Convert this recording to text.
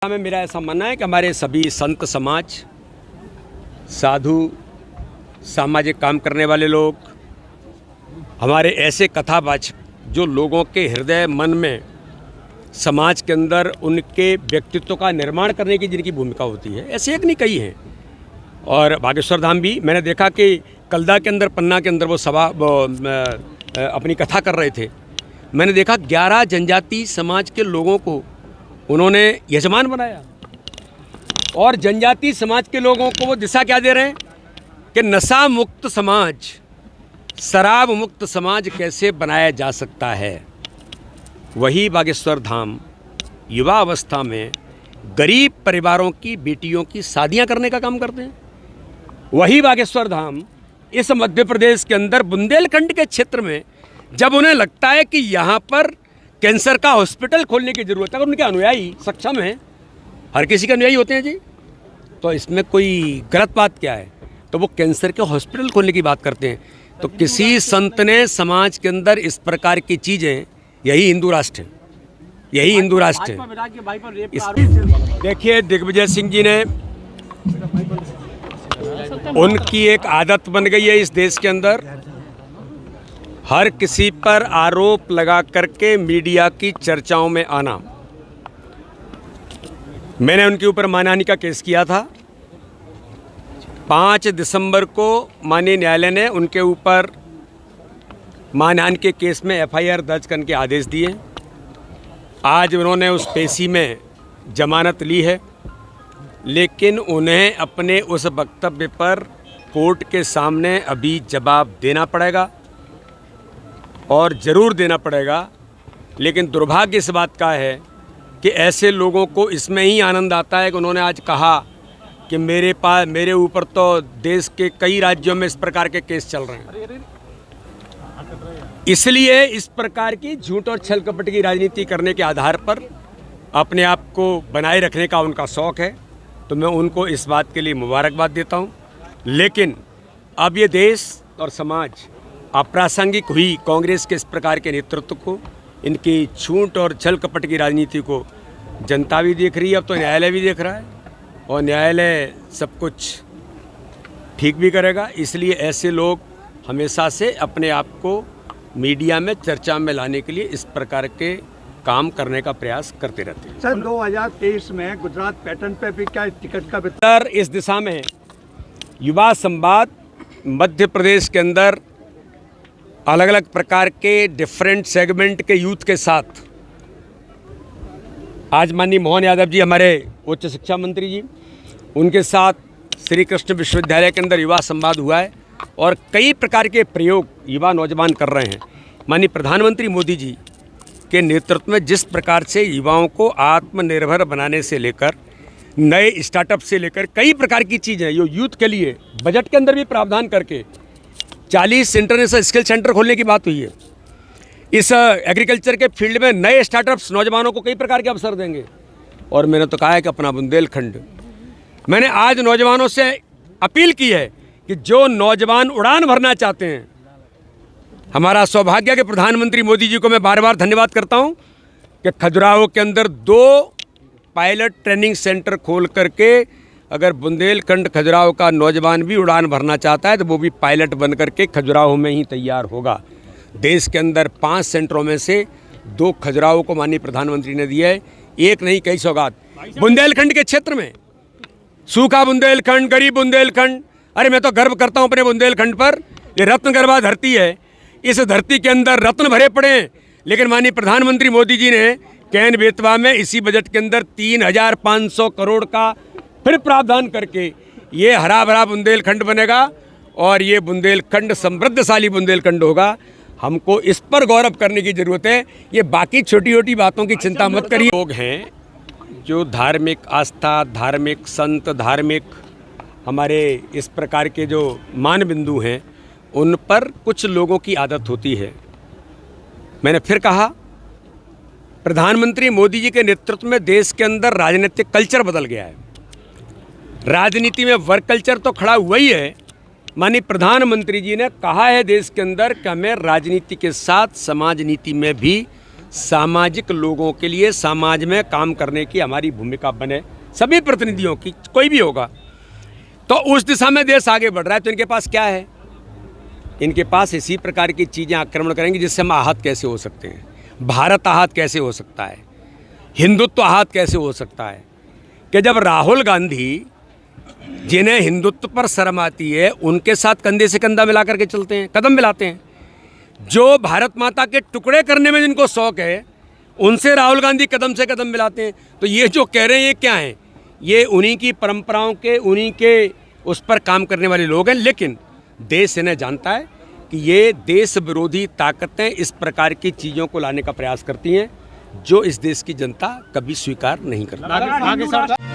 में मेरा ऐसा मानना है कि हमारे सभी संत समाज, साधु, सामाजिक काम करने वाले लोग, हमारे ऐसे कथावाचक जो लोगों के हृदय मन में समाज के अंदर उनके व्यक्तित्व का निर्माण करने की जिनकी भूमिका होती है, ऐसे एक नहीं कई हैं। और बागेश्वर धाम भी मैंने देखा कि कलदा के अंदर, पन्ना के अंदर वो अपनी कथा कर रहे थे। मैंने देखा 11 जनजाति समाज के लोगों को उन्होंने यजमान बनाया और जनजाति समाज के लोगों को वो दिशा क्या दे रहे हैं कि नशा मुक्त समाज, शराब मुक्त समाज कैसे बनाया जा सकता है। वही बागेश्वर धाम युवा अवस्था में गरीब परिवारों की बेटियों की शादियां करने का काम करते हैं। वही बागेश्वर धाम इस मध्य प्रदेश के अंदर बुंदेलखंड के क्षेत्र में जब उन्हें लगता है कि यहाँ पर कैंसर का हॉस्पिटल खोलने की ज़रूरत है, उनके अनुयायी सक्षम हैं, हर किसी के अनुयायी होते हैं जी, तो इसमें कोई गलत बात क्या है। तो वो कैंसर के हॉस्पिटल खोलने की बात करते हैं। तो किसी संत ने समाज के अंदर इस प्रकार की चीज़ें, यही हिंदू राष्ट्र है, यही हिंदू राष्ट्र है। देखिए, दिग्विजय सिंह जी ने, उनकी एक आदत बन गई है इस देश के अंदर हर किसी पर आरोप लगा करके मीडिया की चर्चाओं में आना। मैंने उनके ऊपर मानहानि का केस किया था। 5 दिसंबर को माननीय न्यायालय ने उनके ऊपर मानहानि के केस में FIR दर्ज करने के आदेश दिए। आज उन्होंने उस पेशी में जमानत ली है, लेकिन उन्हें अपने उस वक्तव्य पर कोर्ट के सामने अभी जवाब देना पड़ेगा और ज़रूर देना पड़ेगा। लेकिन दुर्भाग्य इस बात का है कि ऐसे लोगों को इसमें ही आनंद आता है कि उन्होंने आज कहा कि मेरे ऊपर तो देश के कई राज्यों में इस प्रकार के केस चल रहे हैं। इसलिए इस प्रकार की झूठ और छल कपट की राजनीति करने के आधार पर अपने आप को बनाए रखने का उनका शौक़ है, तो मैं उनको इस बात के लिए मुबारकबाद देता हूँ। लेकिन अब ये देश और समाज अप्रासंगिक हुई कांग्रेस के इस प्रकार के नेतृत्व को, इनकी झूठ और छल कपट की राजनीति को जनता भी देख रही है, अब तो न्यायालय भी देख रहा है और न्यायालय सब कुछ ठीक भी करेगा। इसलिए ऐसे लोग हमेशा से अपने आप को मीडिया में चर्चा में लाने के लिए इस प्रकार के काम करने का प्रयास करते रहते हैं। सर, 2023 में गुजरात पैटर्न पे भी क्या टिकट का वितरण इस दिशा में युवा संवाद मध्य प्रदेश के अंदर अलग अलग प्रकार के डिफरेंट सेगमेंट के यूथ के साथ आज माननीय मोहन यादव जी, हमारे उच्च शिक्षा मंत्री जी, उनके साथ श्री कृष्ण विश्वविद्यालय के अंदर युवा संवाद हुआ है और कई प्रकार के प्रयोग युवा नौजवान कर रहे हैं। माननीय प्रधानमंत्री मोदी जी के नेतृत्व में जिस प्रकार से युवाओं को आत्मनिर्भर बनाने से लेकर नए स्टार्टअप से लेकर कई प्रकार की चीज़ें जो यूथ के लिए बजट के अंदर भी प्रावधान करके 40 इंटरनेशनल स्किल सेंटर खोलने की बात हुई है। इस एग्रीकल्चर के फील्ड में नए स्टार्टअप्स नौजवानों को कई प्रकार के अवसर देंगे। और मैंने तो कहा है कि अपना बुंदेलखंड, मैंने आज नौजवानों से अपील की है कि जो नौजवान उड़ान भरना चाहते हैं, हमारा सौभाग्य के प्रधानमंत्री मोदी जी को मैं बार बार धन्यवाद करता हूं कि खजुराहो के अंदर 2 पायलट ट्रेनिंग सेंटर खोल करके अगर बुंदेलखंड खजुराहो का नौजवान भी उड़ान भरना चाहता है तो वो भी पायलट बन करके खजुराहो में ही तैयार होगा। देश के अंदर 5 सेंटरों में से 2 खजुराहो को माननीय प्रधानमंत्री ने दिया है। एक नहीं, कई सौगात बुंदेलखंड के क्षेत्र में। सूखा बुंदेलखंड, गरीब बुंदेलखंड, अरे मैं तो गर्व करता हूँ अपने बुंदेलखंड पर। ये रत्न गर्भा धरती है, इस धरती के अंदर रत्न भरे पड़े हैं, लेकिन माननीय प्रधानमंत्री मोदी जी ने कैन बेतवा में इसी बजट के अंदर 3500 करोड़ का फिर प्रावधान करके ये हरा भरा बुंदेलखंड बनेगा और ये बुंदेलखंड समृद्धशाली बुंदेलखंड होगा। हमको इस पर गौरव करने की ज़रूरत है। ये बाकी छोटी छोटी बातों की चिंता मत करिए। लोग हैं जो धार्मिक आस्था, धार्मिक संत, धार्मिक हमारे इस प्रकार के जो मान बिंदु हैं, उन पर कुछ लोगों की आदत होती है। मैंने फिर कहा, प्रधानमंत्री मोदी जी के नेतृत्व में देश के अंदर राजनीतिक कल्चर बदल गया है। राजनीति में वर्क कल्चर तो खड़ा हुआ ही है। माननीय प्रधानमंत्री जी ने कहा है देश के अंदर कि हमें राजनीति के साथ समाज नीति में भी सामाजिक लोगों के लिए समाज में काम करने की हमारी भूमिका बने, सभी प्रतिनिधियों की, कोई भी होगा, तो उस दिशा में देश आगे बढ़ रहा है। तो इनके पास क्या है? इनके पास इसी प्रकार की चीज़ें आक्रमण करेंगी जिससे हम आहत कैसे हो सकते हैं, भारत आहत कैसे हो सकता है, हिंदुत्व आहत कैसे हो सकता है। कि जब राहुल गांधी, जिन्हें हिंदुत्व पर शर्म आती है, उनके साथ कंधे से कंधा मिला करके चलते हैं, कदम मिलाते हैं, जो भारत माता के टुकड़े करने में जिनको शौक है, उनसे राहुल गांधी कदम से कदम मिलाते हैं। तो ये जो कह रहे हैं ये क्या है? ये उन्हीं की परंपराओं के, उन्हीं के उस पर काम करने वाले लोग हैं। लेकिन देश इन्हें जानता है कि ये देश विरोधी ताकतें इस प्रकार की चीज़ों को लाने का प्रयास करती हैं जो इस देश की जनता कभी स्वीकार नहीं करती।